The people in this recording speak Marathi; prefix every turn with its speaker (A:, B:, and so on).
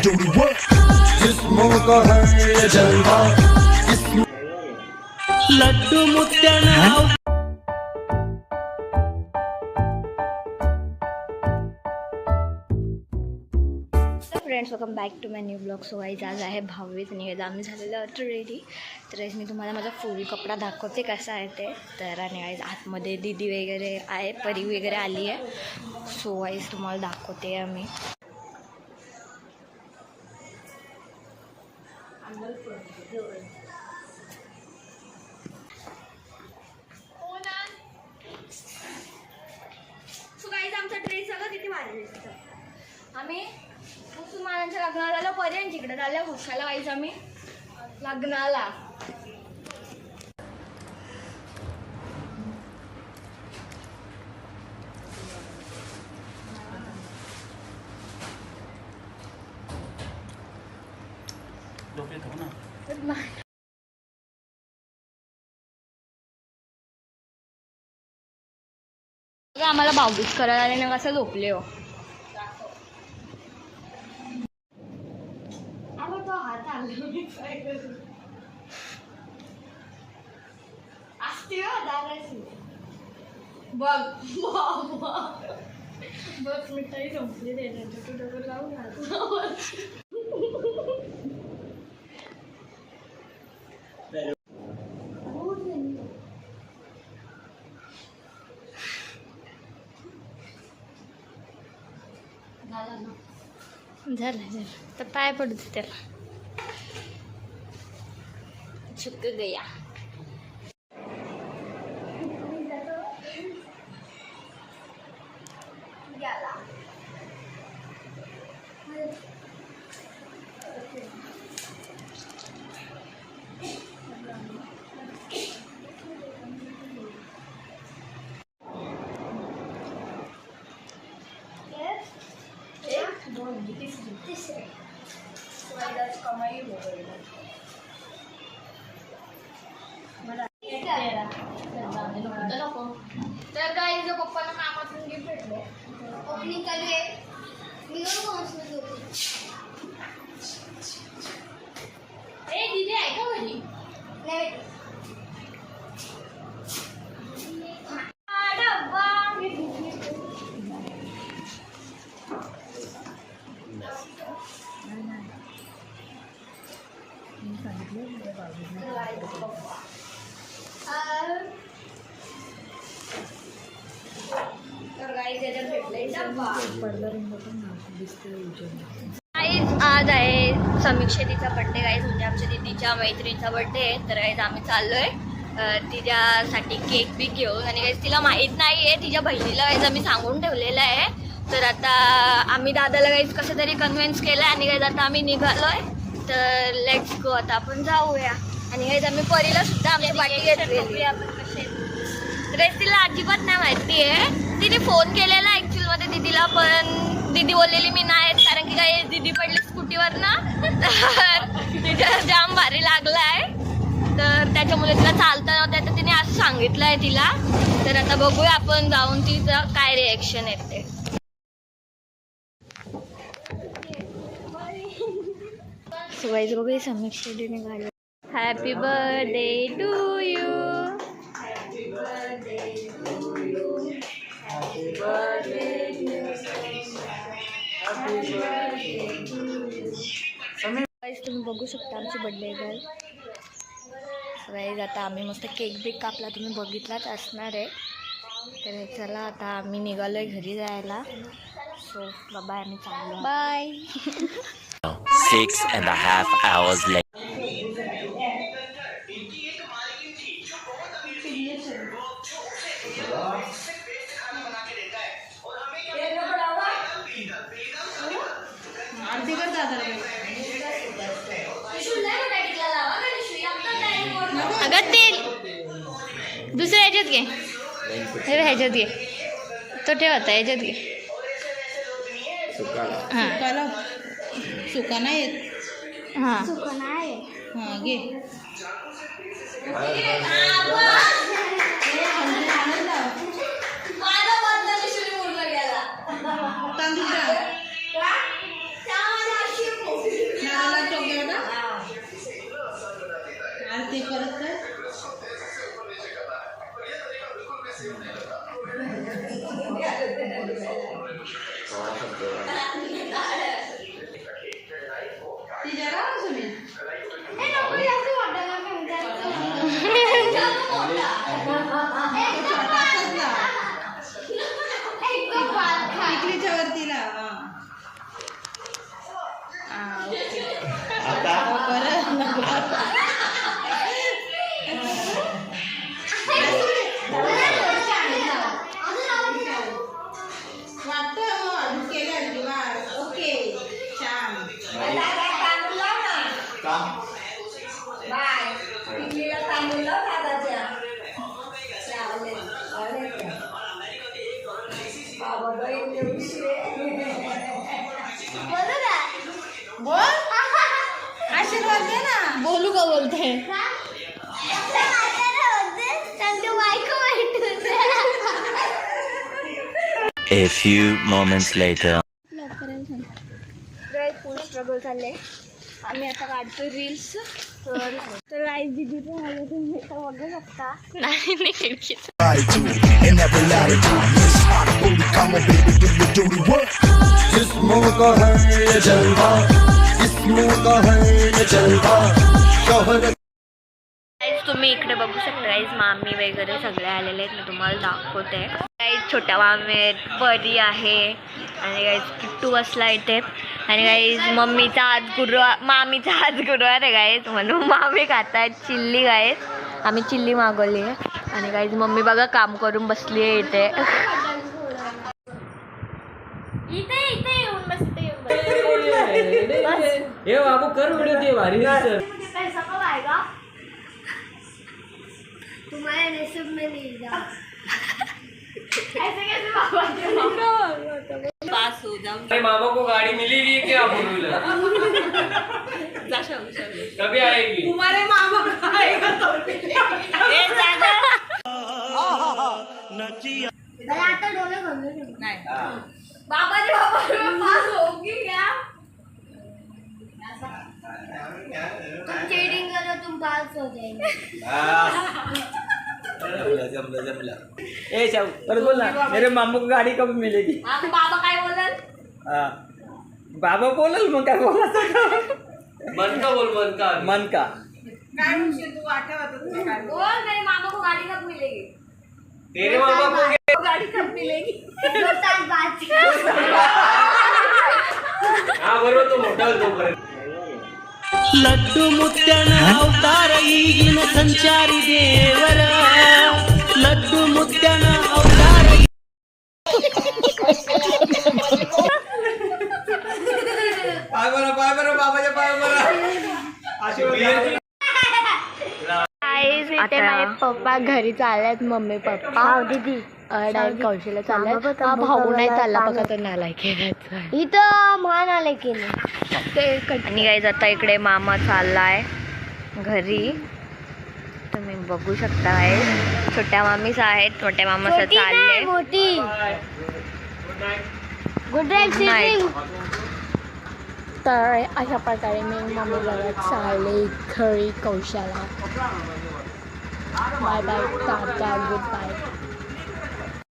A: लड्डू मुत्याना
B: friends welcome back to my new blog. So guys आज आहे 22 निघायचं आम्ही झालेलं होतं रेडी. तर मी तुम्हाला माझा फुल कपडा दाखवते कसा आहे ते. तर आणि गाईज आतमध्ये दीदी वगैरे आहे, परी वगैरे आली आहे. सो गाईज तुम्हाला दाखवते आम्ही. सो गाईज आमचा ड्रेस सगळं किती भारी दिसतं. आम्ही मुसलमानांच्या लग्नाला झालं, पर्यंत झालं हुशाला व्हायचं आम्ही लग्नाला. आम्हाला भाऊबीज करायला आले ना, कसं झोपले हो. बघ मिठाई संपली डोकर लावून झालं तर पाय पडू दे त्याला. झुक गया. कमाई तर काही जो पप्पाला कामातून गिफ्ट भेटले ओपनिंग चालू आहे. ए दीदी आहे का घरी? नाही आज आहे समीक्षा दीदीचा बड्डे गाईज, म्हणजे आमच्या दीदीच्या मैत्रिणीचा बड्डे आहे. तर गाईज आम्ही चाललोय तिच्यासाठी केक बी घेऊन. आणि गाईज तिला माहीत नाही आहे, तिच्या बहिणीला गाईज आम्ही सांगून ठेवलेलं आहे. तर आता आम्ही दादाला गाईज कसं तरी कन्व्हिन्स केलं आणि गाईज आता आम्ही निघालोय. तर लेट्स गो, आता आपण जाऊया. आणि गाईज आम्ही परीला सुद्धा आमची पार्टी घेतलेली. ड्रेस तिला अजिबात नाही माहिती आहे. तिने फोन केलेला ॲक्च्युअलमध्ये दीदीला, पण दीदी बोललेली मी नाही येत, कारण की काही दीदी पडली स्कूटीवर ना, तर तिच्या जाम भारी लागला आहे. तर त्याच्यामुळे तिला चालता नव्हतं, तर तिने असं सांगितलं आहे तिला. तर आता बघूया आपण जाऊन तिचं काय रिॲक्शन येते. सुवाईच बघूया समीक्षा दीदीने गाडी. Happy birthday to you. तुम्ही बघू शकता आमची बर्थडे गर्ल. गाईज आता आम्ही मस्त केक बिक कापला, तुम्ही बघितलाच असणार आहे. तर चला आता आम्ही निघालोय घरी जायला. सो बाय, आम्ही चाललो. बाय.
C: 6.5 hours later.
B: अगं ते दुसऱ्या ह्याच्यात घे, ह्याच्यात घे, तो ठेवता ह्याच्यात घे.
D: हां सुका नाही येत.
B: हां सुका नाही.
D: हां घे. ते परत काय ती जरा सुनील टिकलीच्या वरतीला ओके छान बोल आशीर्वाद दे ना
B: बोलू का बोलते
C: A few moments later.
B: Full struggle चाललंय आम्ही आता काढतोय रील्स तर गाईस दिदी पण आले तुम्ही तर बघू शकता नाही खिडकीत
E: in every latitude. Miss Hot Booty, come on, baby, do your dirty work. इस मुंह का है ये जलवा, इस मुंह का है ये जलवा. शोहरत
B: गाईज तुम्ही इकडे बघू शकता गाईज मामी वगैरे सगळे आलेले आहेत मी तुम्हाला दाखवते गाईज छोट्या मामी आहेत परी आहे आणि गाईज किट्टू बसला इथे आणि गाईज मम्मीचा आज गुरुवार मामीचा आज गुरुवार आहे गाईज म्हणून मामी खातायत चिल्ली गाईज आम्ही चिल्ली मागवली आहे आणि गाईज मम्मी बघा काम करून बसली आहे इथे इथे येऊन बसते
A: हे बाबू कर व्हिडिओ ते भारी
B: पैसा कब आएगा तुम्हारे नसीब में नहीं जा ऐसे कैसे पास हो जाओ
A: अरे मामा को गाड़ी मिलेगी क्या फोर व्हीलर कभी आएगी
D: तुम्हारे मामा का आएगा तो
B: आता डोले घालून
D: नाही
B: बाबा जी बाबा पास होगी क्या तुम चीटिंग करो तुम पास हो जाएंगे
A: ए शाहू पर बोल ना मेरे मामू को गाड़ी कब मिलेगी
B: आप बाबा काय बोलल
A: हाँ बाबा बोलल मग काय बोला
F: मन का बोल
A: मन का
D: काय म्हणशील तू आठवत तुझं काय
B: बोल मेरे मामा को गाड़ी कब मिलेगी
F: तेरे मामा को
D: गाडी कब मिलेगी
B: 2 साल बाद
F: हा बरोबर तो मोठा होतो
A: लड्डू मुत्यान अवतार ಈಗಿನ ಸಂಚಾರಿ ದೇವರ लड्डू मुत्यान अवतार
F: पाय बरं बाबाच्या पाय बरं आशीर्वाद
B: इथे माझे पप्पा घरी चाललेत मम्मी पप्पा दीदी डायरेक्ट कौशल्य चाललाय भाऊ नाही चालला बघा तो नालाय इथं मान आले की नाही आणि गाईज आता इकडे मामा चाललाय घरी तुम्ही बघू शकता आहे छोट्या मामीच आहेत मोठ्या मामाचं चालले मोठी गुड नाईट तर अशा प्रकारे मी मम्मी बघत चालले घरी कौशाला बाय बाय टाटा गुड बाय